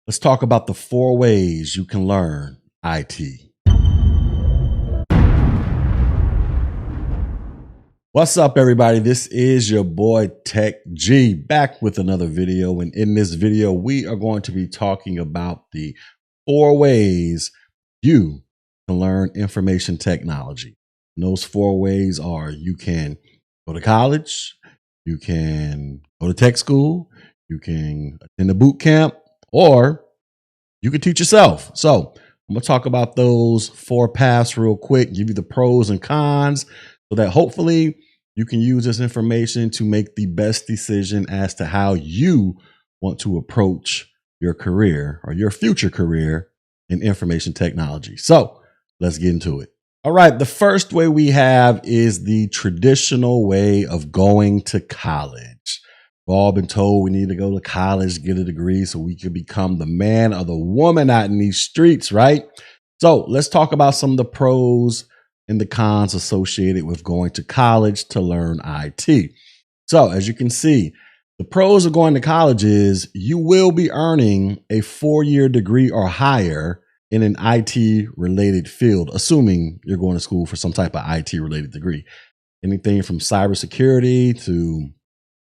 Let's talk about the 4 ways you can learn IT. What's up, everybody? This is your boy Tech G back with another video. And in this video, we are going to be talking about the 4 ways you can learn information technology. And those 4 ways are: you can go to college, you can go to tech school, you can attend a boot camp, or you can teach yourself. So I'm going to talk about those 4 paths real quick, give you the pros and cons so that hopefully you can use this information to make the best decision as to how you want to approach your career or your future career in information technology. So let's get into it. All right. The first way we have is the traditional way of going to college. We've all been told we need to go to college, get a degree so we can become the man or the woman out in these streets, right? So let's talk about some of the pros and the cons associated with going to college to learn IT. So as you can see, the pros of going to college is you will be earning a 4-year degree or higher in an IT related field, assuming you're going to school for some type of IT related degree. Anything from cybersecurity to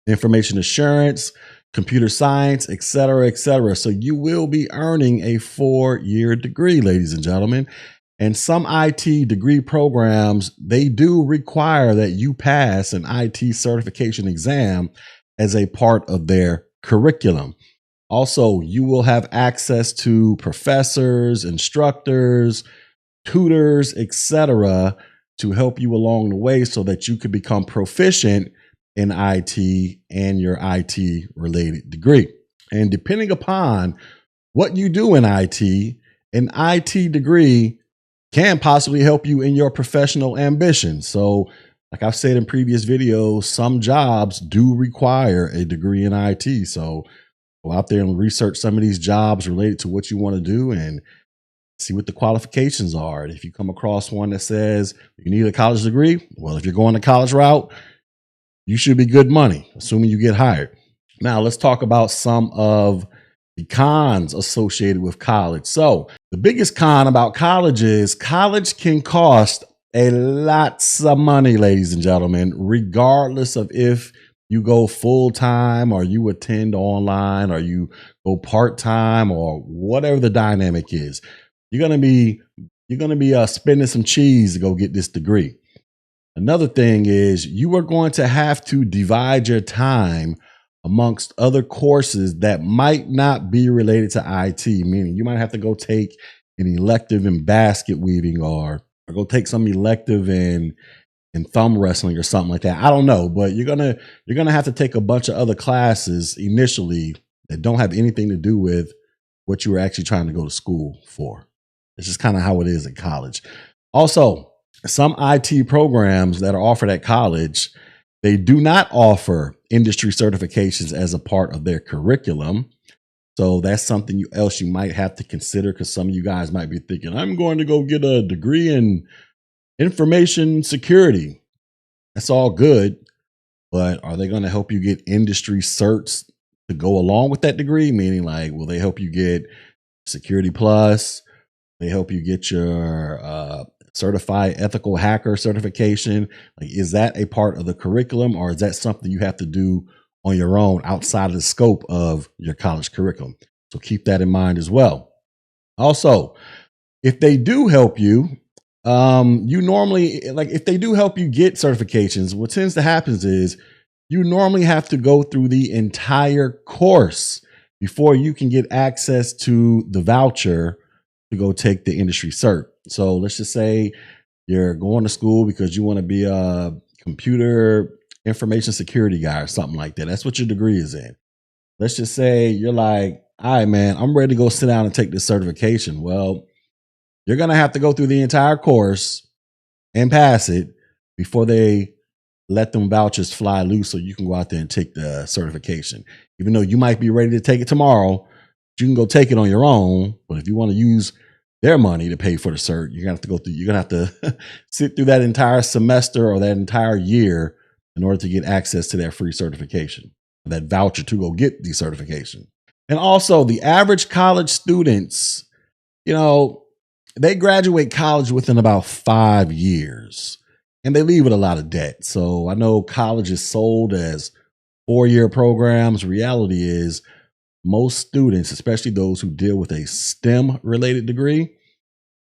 information assurance, computer science, et cetera, et cetera. So you will be earning a 4-year degree, ladies and gentlemen. And some IT degree programs, they do require that you pass an IT certification exam as a part of their curriculum. Also, you will have access to professors, instructors, tutors, etc., to help you along the way so that you could become proficient in IT and your IT related degree. And depending upon what you do in IT, an IT degree can possibly help you in your professional ambition. So like I've said in previous videos, some jobs do require a degree in IT. So go out there and research some of these jobs related to what you want to do and see what the qualifications are. And if you come across one that says you need a college degree, well, if you're going the college route, you should be good money, assuming you get hired. Now let's talk about some of the cons associated with college. So the biggest con about college is college can cost a lots of money, ladies and gentlemen, regardless of if you go full time or you attend online or you go part time or whatever the dynamic is. You're gonna be spending some cheese to go get this degree. Another thing is you are going to have to divide your time amongst other courses that might not be related to IT, meaning you might have to go take an elective in basket weaving or go take some elective in thumb wrestling or something like that. I don't know, but you're gonna have to take a bunch of other classes initially that don't have anything to do with what you were actually trying to go to school for. It's just kind of how it is at college. Also, some IT programs that are offered at college, they do not offer industry certifications as a part of their curriculum. So that's something else you might have to consider, because some of you guys might be thinking, I'm going to go get a degree in information security. That's all good, but are they going to help you get industry certs to go along with that degree? Meaning, like, will they help you get Security Plus? They help you get your certified ethical hacker certification? Like, is that a part of the curriculum, or is that something you have to do on your own outside of the scope of your college curriculum? So keep that in mind as well. Also, if they do help you, you normally, like, if they do help you get certifications, what tends to happen is you normally have to go through the entire course before you can get access to the voucher to go take the industry cert. So let's just say you're going to school because you want to be a computer information security guy or something like that. That's what your degree is in. Let's just say you're like, all right, man, I'm ready to go sit down and take this certification. Well, you're going to have to go through the entire course and pass it before they let them vouchers fly loose so you can go out there and take the certification. Even though you might be ready to take it tomorrow, you can go take it on your own. But if you want to use their money to pay for the cert, you're going to have to go through, you're going to have to sit through that entire semester or that entire year in order to get access to that free certification, that voucher to go get the certification. And also, the average college students, you know, they graduate college within about 5 years and they leave with a lot of debt. So I know college is sold as 4-year programs. Reality is, most students, especially those who deal with a STEM related degree,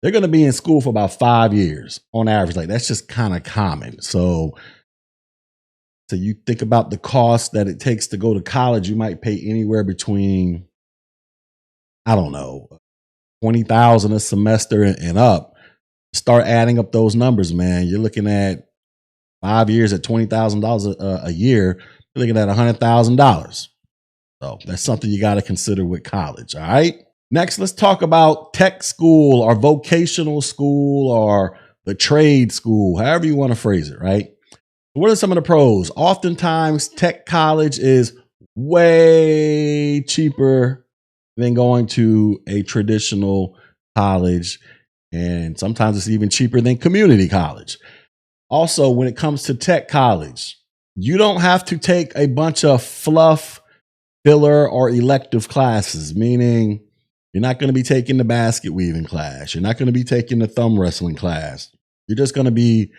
they're going to be in school for about 5 years on average. Like, that's just kind of common. So you think about the cost that it takes to go to college, you might pay anywhere between, I don't know, 20,000 a semester and up. Start adding up those numbers, man. You're looking at 5 years at $20,000 a year. You're looking at $100,000. So that's something you got to consider with college. All right. Next, let's talk about tech school or vocational school or the trade school, however you want to phrase it. Right. What are some of the pros? Oftentimes, tech college is way cheaper than going to a traditional college. And sometimes it's even cheaper than community college. Also, when it comes to tech college, you don't have to take a bunch of fluff, filler, or elective classes, meaning you're not going to be taking the basket weaving class. You're not going to be taking the thumb wrestling class. You're just going to be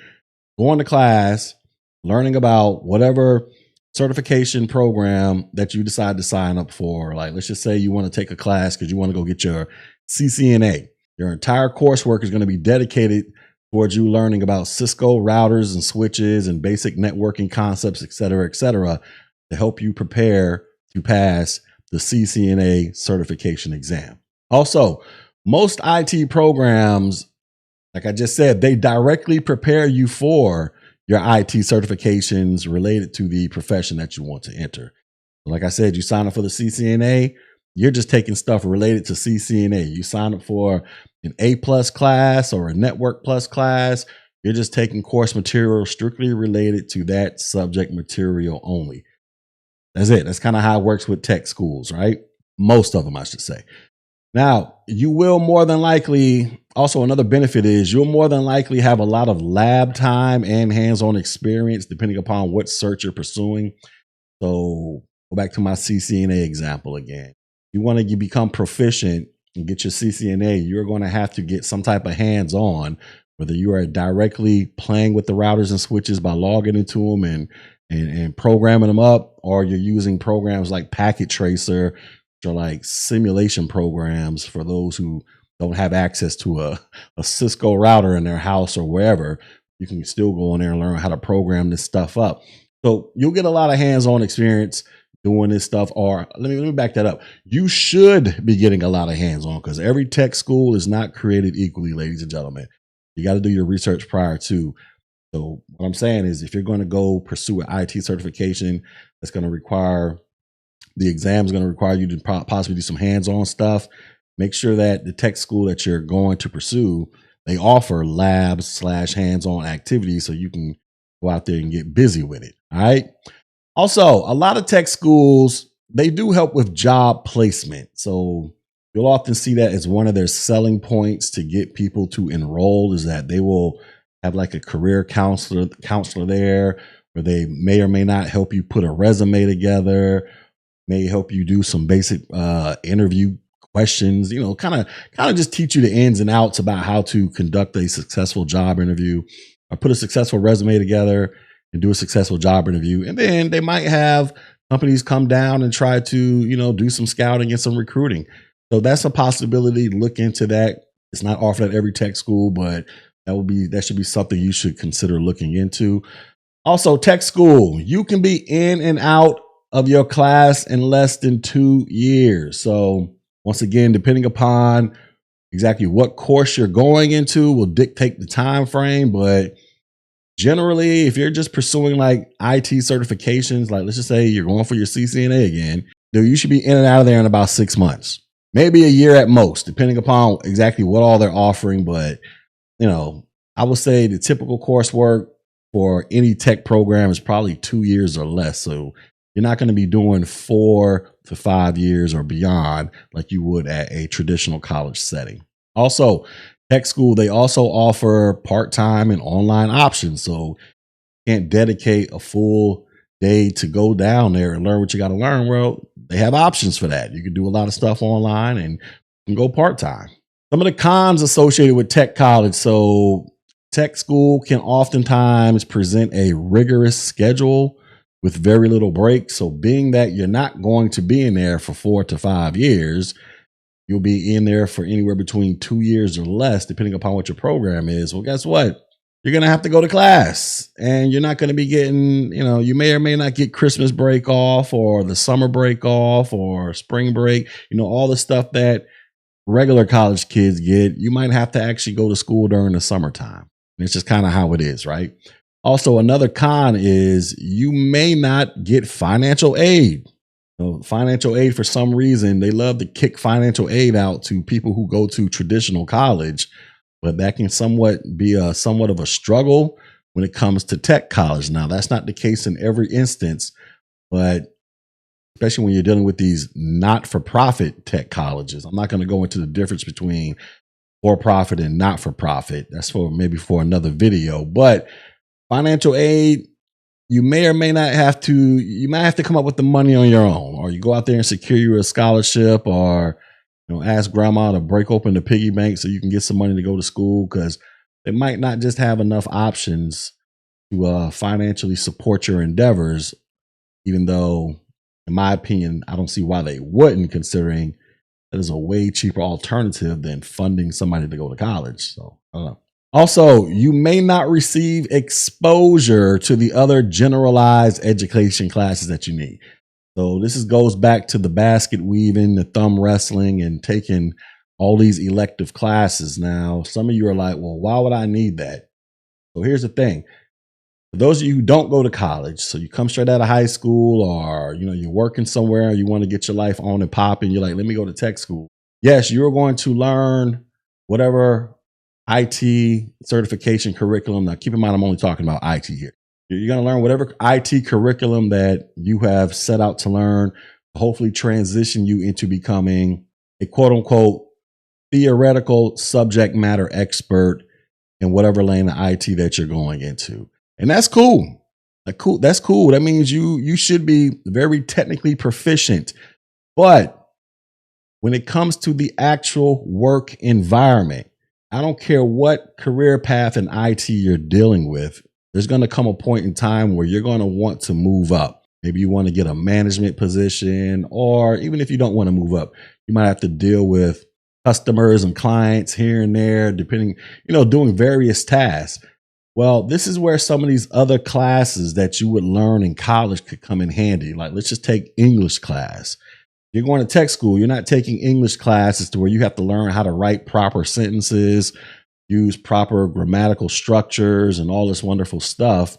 going to class, learning about whatever certification program that you decide to sign up for. Like, let's just say you want to take a class because you want to go get your CCNA. Your entire coursework is going to be dedicated towards you learning about Cisco routers and switches and basic networking concepts, et cetera, to help you prepare to pass the CCNA certification exam. Also, most IT programs, like I just said, they directly prepare you for your IT certifications related to the profession that you want to enter. Like I said, you sign up for the CCNA, you're just taking stuff related to CCNA. You sign up for an A+ class or a Network Plus class, you're just taking course material strictly related to that subject material only. That's it. That's kind of how it works with tech schools, right? Most of them, I should say. Now, you will more than likely, also another benefit is you'll more than likely have a lot of lab time and hands-on experience depending upon what cert you're pursuing. So go back to my CCNA example again. You want to become proficient and get your CCNA, you're going to have to get some type of hands-on, whether you are directly playing with the routers and switches by logging into them and programming them up, or you're using programs like Packet Tracer, which are like simulation programs for those who don't have access to a Cisco router in their house or wherever. You can still go in there and learn how to program this stuff up. So you'll get a lot of hands-on experience doing this stuff. Or let me back that up. You should be getting a lot of hands-on because every tech school is not created equally, ladies and gentlemen. You got to do your research prior to. So what I'm saying is, if you're going to go pursue an IT certification, that's going to require, the exam is going to require you to possibly do some hands-on stuff. Make sure that the tech school that you're going to pursue, they offer labs / hands-on activities so you can go out there and get busy with it. All right. Also, a lot of tech schools, they do help with job placement. So you'll often see that as one of their selling points to get people to enroll, is that they will have like a career counselor there, where they may or may not help you put a resume together, may help you do some basic interview questions, kind of just teach you the ins and outs about how to conduct a successful job interview or put a successful resume together and do a successful job interview. And then they might have companies come down and try to, do some scouting and some recruiting. So that's a possibility. Look into that. It's not offered at every tech school, but that should be something you should consider looking into. Also, tech school, you can be in and out of your class in less than 2 years. So once again, depending upon exactly what course you're going into will dictate the time frame. But generally, if you're just pursuing like IT certifications, like let's just say you're going for your CCNA again, you should be in and out of there in about 6 months, maybe a year at most, depending upon exactly what all they're offering. But I would say the typical coursework for any tech program is probably 2 years or less. So you're not going to be doing 4 to 5 years or beyond like you would at a traditional college setting. Also, tech school, they also offer part-time and online options. So you can't dedicate a full day to go down there and learn what you got to learn, well, they have options for that. You can do a lot of stuff online and you can go part-time. Some of the cons associated with tech college. So tech school can oftentimes present a rigorous schedule with very little break. So being that you're not going to be in there for 4 to 5 years, you'll be in there for anywhere between 2 years or less, depending upon what your program is. Well, guess what? You're going to have to go to class, and you're not going to be getting, you may or may not get Christmas break off or the summer break off or spring break, all the stuff that regular college kids get. You might have to actually go to school during the summertime. And it's just kind of how it is, right? Also, another con is you may not get financial aid. Financial aid, for some reason, they love to kick financial aid out to people who go to traditional college, but that can somewhat be somewhat of a struggle when it comes to tech college. Now, that's not the case in every instance, but especially when you're dealing with these not-for-profit tech colleges. I'm not going to go into the difference between for-profit and not-for-profit. That's maybe for another video, but financial aid, you may or may not have to, you might have to come up with the money on your own, or you go out there and secure you a scholarship, or ask grandma to break open the piggy bank so you can get some money to go to school, because they might not just have enough options to financially support your endeavors, even though, in my opinion, I don't see why they wouldn't, considering that is a way cheaper alternative than funding somebody to go to college. So I don't know. Also, you may not receive exposure to the other generalized education classes that you need. So this goes back to the basket weaving, the thumb wrestling, and taking all these elective classes. Now, some of you are like, well, why would I need that? So here's the thing. For those of you who don't go to college, so you come straight out of high school, or you're working somewhere, you want to get your life on and popping, you're like, let me go to tech school. Yes, you're going to learn whatever IT certification curriculum. Now, keep in mind, I'm only talking about IT here. You're going to learn whatever IT curriculum that you have set out to learn, hopefully transition you into becoming a quote unquote theoretical subject matter expert in whatever lane of IT that you're going into. And that's cool. That's cool. That means you should be very technically proficient. But when it comes to the actual work environment, I don't care what career path in IT you're dealing with, there's going to come a point in time where you're going to want to move up. Maybe you want to get a management position, or even if you don't want to move up, you might have to deal with customers and clients here and there, depending, doing various tasks. Well, this is where some of these other classes that you would learn in college could come in handy. Like, let's just take English class. You're going to tech school, you're not taking English classes to where you have to learn how to write proper sentences, use proper grammatical structures, and all this wonderful stuff.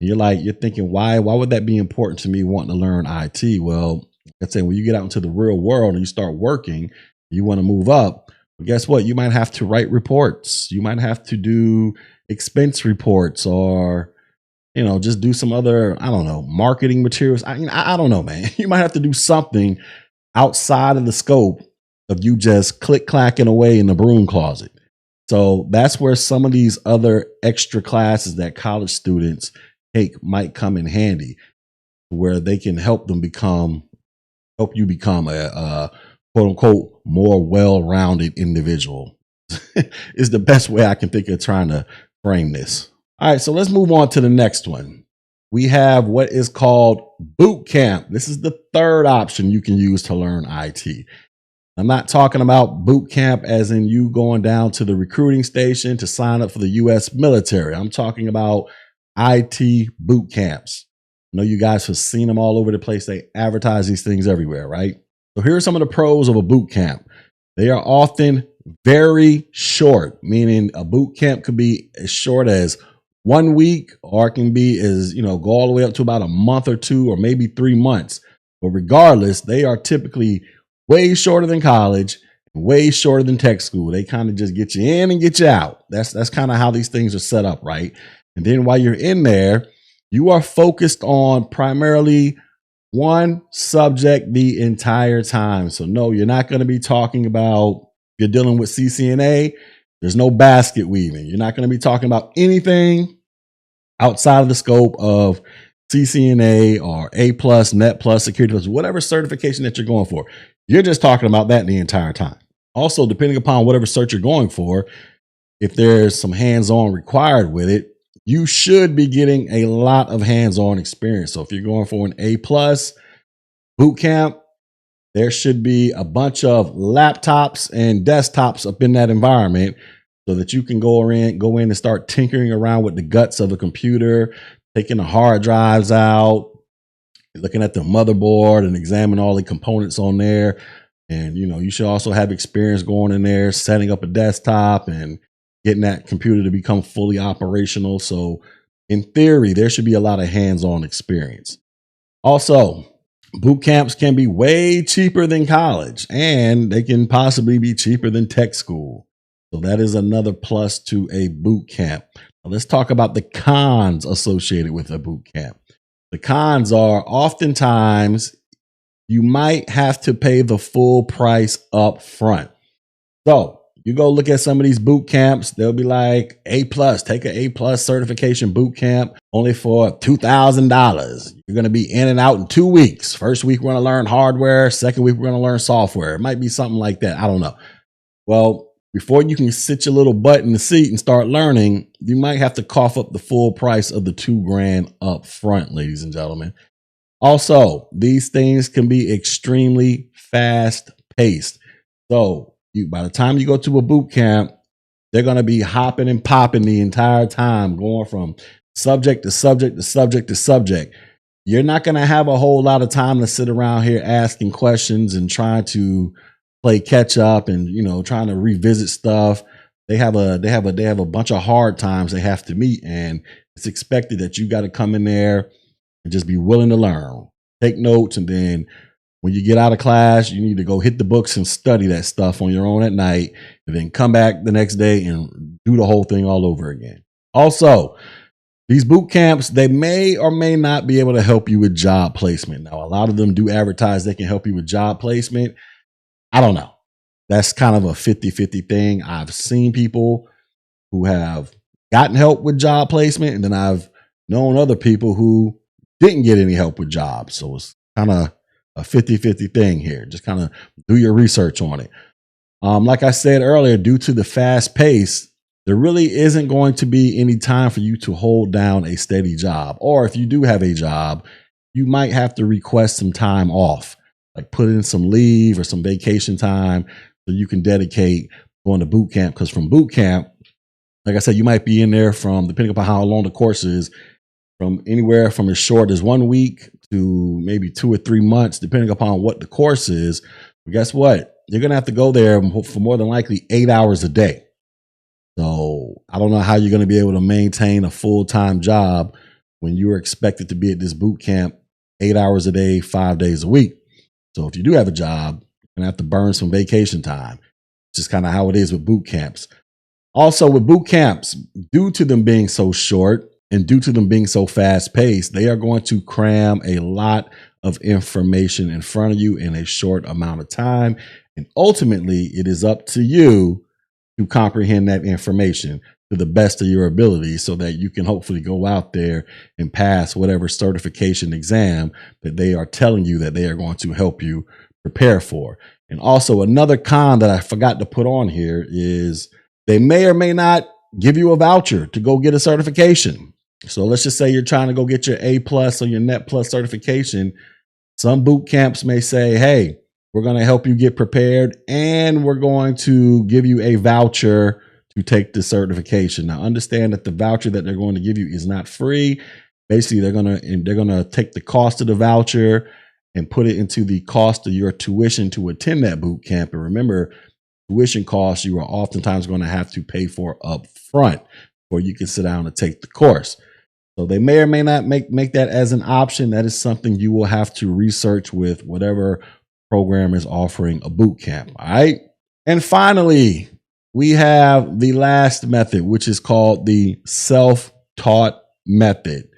And you're thinking, why would that be important to me wanting to learn IT? Well, I'd say when you get out into the real world and you start working, you want to move up. But guess what? You might have to write reports. You might have to do expense reports, or just do some other, I don't know, marketing materials. I don't know, man. You might have to do something outside of the scope of you just click-clacking away in the broom closet. So that's where some of these other extra classes that college students take might come in handy, where they can help you become a quote unquote more well-rounded individual. Is the best way I can think of trying to frame this. All right, so let's move on to the next one. We have what is called boot camp. This is the third option you can use to learn IT. I'm not talking about boot camp as in you going down to the recruiting station to sign up for the U.S. military. I'm talking about IT boot camps. I know you guys have seen them all over the place. They advertise these things everywhere, right? So here are some of the pros of a boot camp. They are often very short, meaning a boot camp could be as short as 1 week, or it can be as, go all the way up to about a month or 2, or maybe 3 months. But regardless, they are typically way shorter than college, way shorter than tech school. They kind of just get you in and get you out. That's kind of how these things are set up, right? And then while you're in there, you are focused on primarily one subject the entire time. So no, you're not going to be talking about, if you're dealing with CCNA, there's no basket weaving. You're not going to be talking about anything outside of the scope of CCNA or A plus, Net plus, Security plus, whatever certification that you're going for. You're just talking about that the entire time. Also, depending upon whatever cert you're going for, if there's some hands-on required with it, you should be getting a lot of hands-on experience. So if you're going for an A plus boot camp, there should be a bunch of laptops and desktops up in that environment so that you can go in and start tinkering around with the guts of a computer, taking the hard drives out, looking at the motherboard and examine all the components on there. And, you should also have experience going in there, setting up a desktop and getting that computer to become fully operational. So in theory, there should be a lot of hands-on experience. Also, boot camps can be way cheaper than college, and they can possibly be cheaper than tech school. So that is another plus to a boot camp. Now let's talk about the cons associated with a boot camp. The cons are oftentimes you might have to pay the full price up front. So you go look at some of these boot camps, they'll be like A plus, take an A plus certification boot camp only for $2,000. You're going to be in and out in 2 weeks. First week, we're going to learn hardware. Second week, we're going to learn software. It might be something like that. I don't know. Well, before you can sit your little butt in the seat and start learning, you might have to cough up the full price of the $2,000 up front, ladies and gentlemen. Also, these things can be extremely fast paced. So by the time you go to a boot camp, they're going to be hopping and popping the entire time, going from subject to subject to subject to subject. You're not going to have a whole lot of time to sit around here asking questions and trying to play catch up and, trying to revisit stuff. They have a bunch of hard times they have to meet, and it's expected that you got to come in there and just be willing to learn, take notes, and then when you get out of class, you need to go hit the books and study that stuff on your own at night, and then come back the next day and do the whole thing all over again. Also, these boot camps, they may or may not be able to help you with job placement. Now, a lot of them do advertise they can help you with job placement. I don't know. That's kind of a 50-50 thing. I've seen people who have gotten help with job placement, and then I've known other people who didn't get any help with jobs. So it's kind of a 50-50 thing here. Just kind of do your research on it. Like I said earlier, due to the fast pace, there really isn't going to be any time for you to hold down a steady job. Or if you do have a job, you might have to request some time off, like put in some leave or some vacation time so you can dedicate going to boot camp. Because from boot camp, like I said, you might be in there from, depending upon how long the course is, from anywhere from as short as 1 week to maybe 2 or 3 months, depending upon what the course is. But guess what? You're going to have to go there for more than likely 8 hours a day. So I don't know how you're going to be able to maintain a full-time job when you're expected to be at this boot camp 8 hours a day, 5 days a week. So if you do have a job, you're going to have to burn some vacation time. Just kind of how it is with boot camps. Also with boot camps, due to them being so short, and due to them being so fast paced, they are going to cram a lot of information in front of you in a short amount of time. And ultimately, it is up to you to comprehend that information to the best of your ability so that you can hopefully go out there and pass whatever certification exam that they are telling you that they are going to help you prepare for. And also another con that I forgot to put on here is they may or may not give you a voucher to go get a certification. So let's just say you're trying to go get your A plus or your Net plus certification. Some boot camps may say, hey, we're going to help you get prepared and we're going to give you a voucher to take the certification. Now understand that the voucher that they're going to give you is not free. Basically, they're going to take the cost of the voucher and put it into the cost of your tuition to attend that boot camp. And remember, tuition costs you are oftentimes going to have to pay for up front before you can sit down and take the course. So they may or may not make that as an option. That is something you will have to research with whatever program is offering a boot camp. All right. And finally, we have the last method, which is called the self-taught method.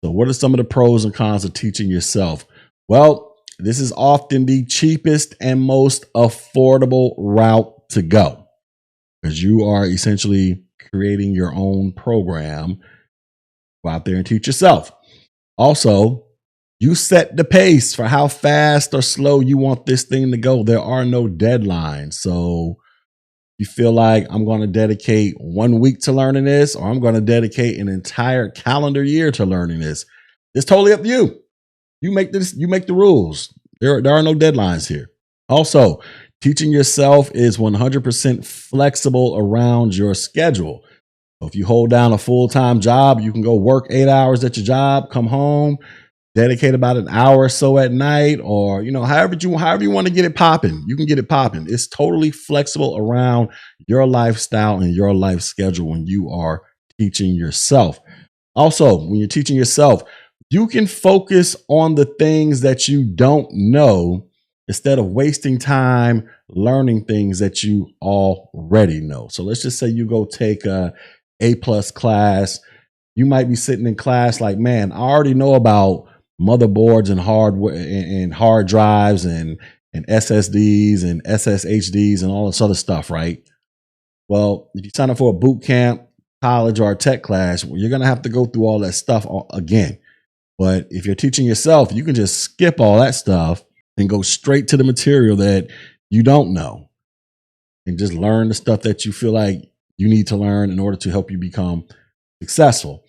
So what are some of the pros and cons of teaching yourself? Well, this is often the cheapest and most affordable route to go because you are essentially creating your own program. Go out there and teach yourself. Also, you set the pace for how fast or slow you want this thing to go. There are no deadlines. So you feel like I'm going to dedicate 1 week to learning this, or I'm going to dedicate an entire calendar year to learning this. It's totally up to you. You make the rules. There are no deadlines here. Also, teaching yourself is 100% flexible around your schedule. So if you hold down a full-time job, you can go work 8 hours at your job, come home, dedicate about an hour or so at night, or however you want to get it popping, you can get it popping. It's totally flexible around your lifestyle and your life schedule when you are teaching yourself. Also, when you're teaching yourself, you can focus on the things that you don't know instead of wasting time learning things that you already know. So let's just say you go take a A+ class. You might be sitting in class like, man, I already know about motherboards and hard drives and SSDs and SSHDs and all this other stuff, right? Well, if you sign up for a boot camp, college, or a tech class, you're going to have to go through all that stuff again. But if you're teaching yourself, you can just skip all that stuff and go straight to the material that you don't know and just learn the stuff that you feel like you need to learn in order to help you become successful.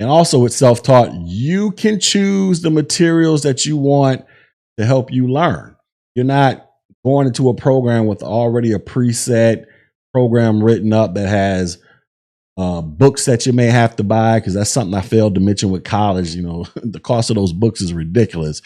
And also with self-taught, you can choose the materials that you want to help you learn. You're not going into a program with already a preset program written up that has books that you may have to buy, because that's something I failed to mention with college. The cost of those books is ridiculous.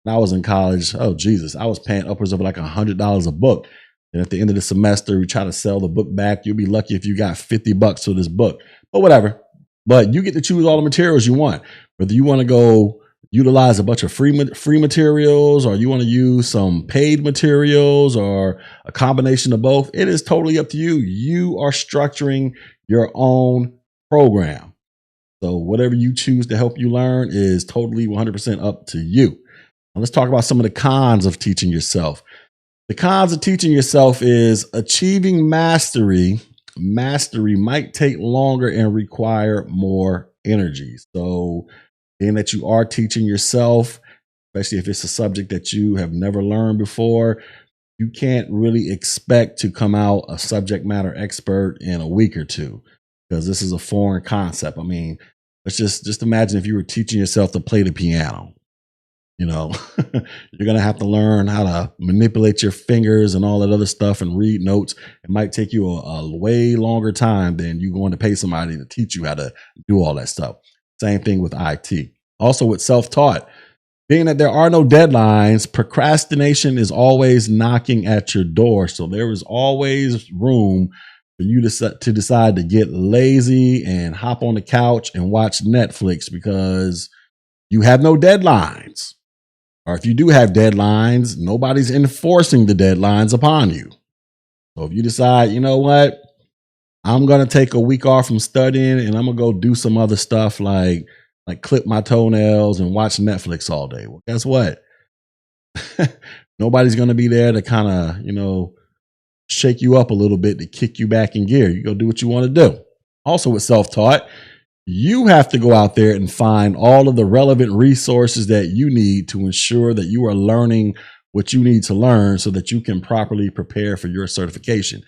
When I was in college, oh Jesus, I was paying upwards of like $100 a book. And at the end of the semester, we try to sell the book back. You'll be lucky if you got $50 for this book, but whatever. But you get to choose all the materials you want, whether you want to go utilize a bunch of free materials, or you want to use some paid materials, or a combination of both. It is totally up to you. You are structuring your own program. So whatever you choose to help you learn is totally 100% up to you. Now let's talk about some of the cons of teaching yourself. The cons of teaching yourself is achieving mastery. Mastery might take longer and require more energy. So being that you are teaching yourself, especially if it's a subject that you have never learned before, you can't really expect to come out a subject matter expert in a week or two, because this is a foreign concept. I mean, let's just imagine if you were teaching yourself to play the piano. You're going to have to learn how to manipulate your fingers and all that other stuff and read notes. It might take you a way longer time than you going to pay somebody to teach you how to do all that stuff. Same thing with IT. Also with self-taught, being that there are no deadlines, procrastination is always knocking at your door. So there is always room for you to decide to get lazy and hop on the couch and watch Netflix because you have no deadlines. Or if you do have deadlines, nobody's enforcing the deadlines upon you. So if you decide, you know what, I'm going to take a week off from studying and I'm going to go do some other stuff like clip my toenails and watch Netflix all day. Well, guess what? Nobody's going to be there to kind of, shake you up a little bit to kick you back in gear. You go do what you want to do. Also with self-taught, you have to go out there and find all of the relevant resources that you need to ensure that you are learning what you need to learn so that you can properly prepare for your certification.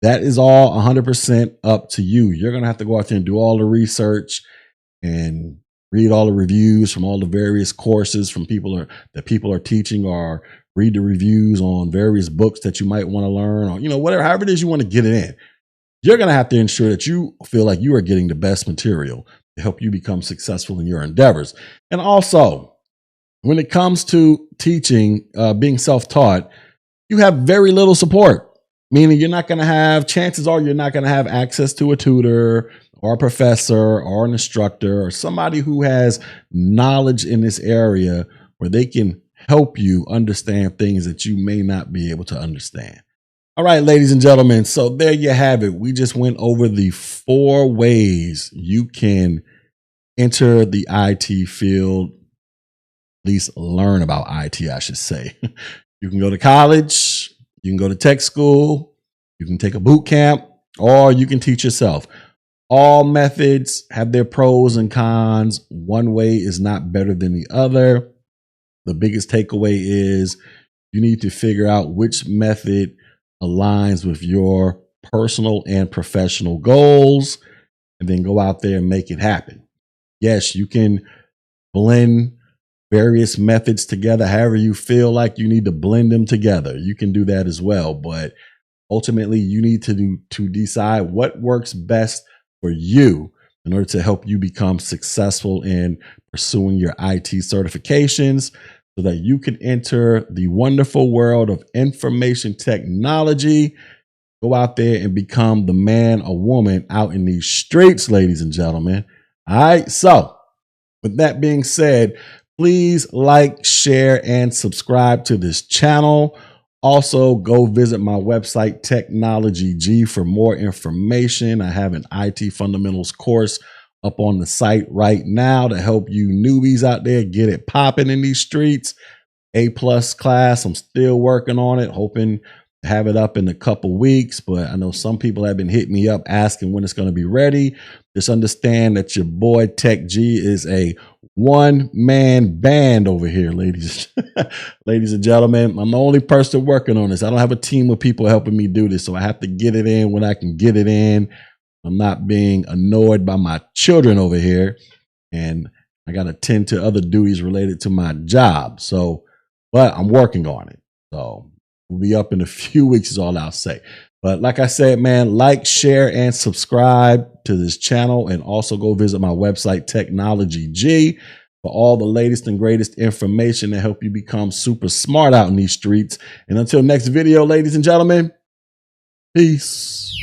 That is all 100% up to you. You're going to have to go out there and do all the research and read all the reviews from all the various courses from people are teaching, or read the reviews on various books that you might want to learn, or, whatever, however it is you want to get it in. You're going to have to ensure that you feel like you are getting the best material to help you become successful in your endeavors. And also, when it comes to teaching, being self-taught, you have very little support, meaning chances are you're not going to have access to a tutor or a professor or an instructor or somebody who has knowledge in this area where they can help you understand things that you may not be able to understand. All right, ladies and gentlemen, so there you have it. We just went over the 4 ways you can enter the IT field, at least learn about IT, I should say. You can go to college, you can go to tech school, you can take a boot camp, or you can teach yourself. All methods have their pros and cons. One way is not better than the other. The biggest takeaway is you need to figure out which method aligns with your personal and professional goals, and then go out there and make it happen. Yes, you can blend various methods together however you feel like you need to blend them together. You can do that as well, but ultimately you need to decide what works best for you in order to help you become successful in pursuing your IT certifications so that you can enter the wonderful world of information technology. Go out there and become the man or woman out in these streets, ladies and gentlemen. All right. So with that being said, please like, share, and subscribe to this channel. Also, go visit my website, Technology G, for more information. I have an IT fundamentals course up on the site right now to help you newbies out there get it popping in these streets. A+ class. I'm still working on it, hoping to have it up in a couple weeks, but I know some people have been hitting me up asking when it's going to be ready. Just understand that your boy Tech G is a one-man band over here, ladies. Ladies and gentlemen, I'm the only person working on this. I don't have a team of people helping me do this, so I have to get it in when I can get it in. I'm not being annoyed by my children over here, and I got to tend to other duties related to my job. So, but I'm working on it. So we'll be up in a few weeks is all I'll say. But like I said, man, like, share, and subscribe to this channel. And also go visit my website, Technology G, for all the latest and greatest information to help you become super smart out in these streets. And until next video, ladies and gentlemen, peace.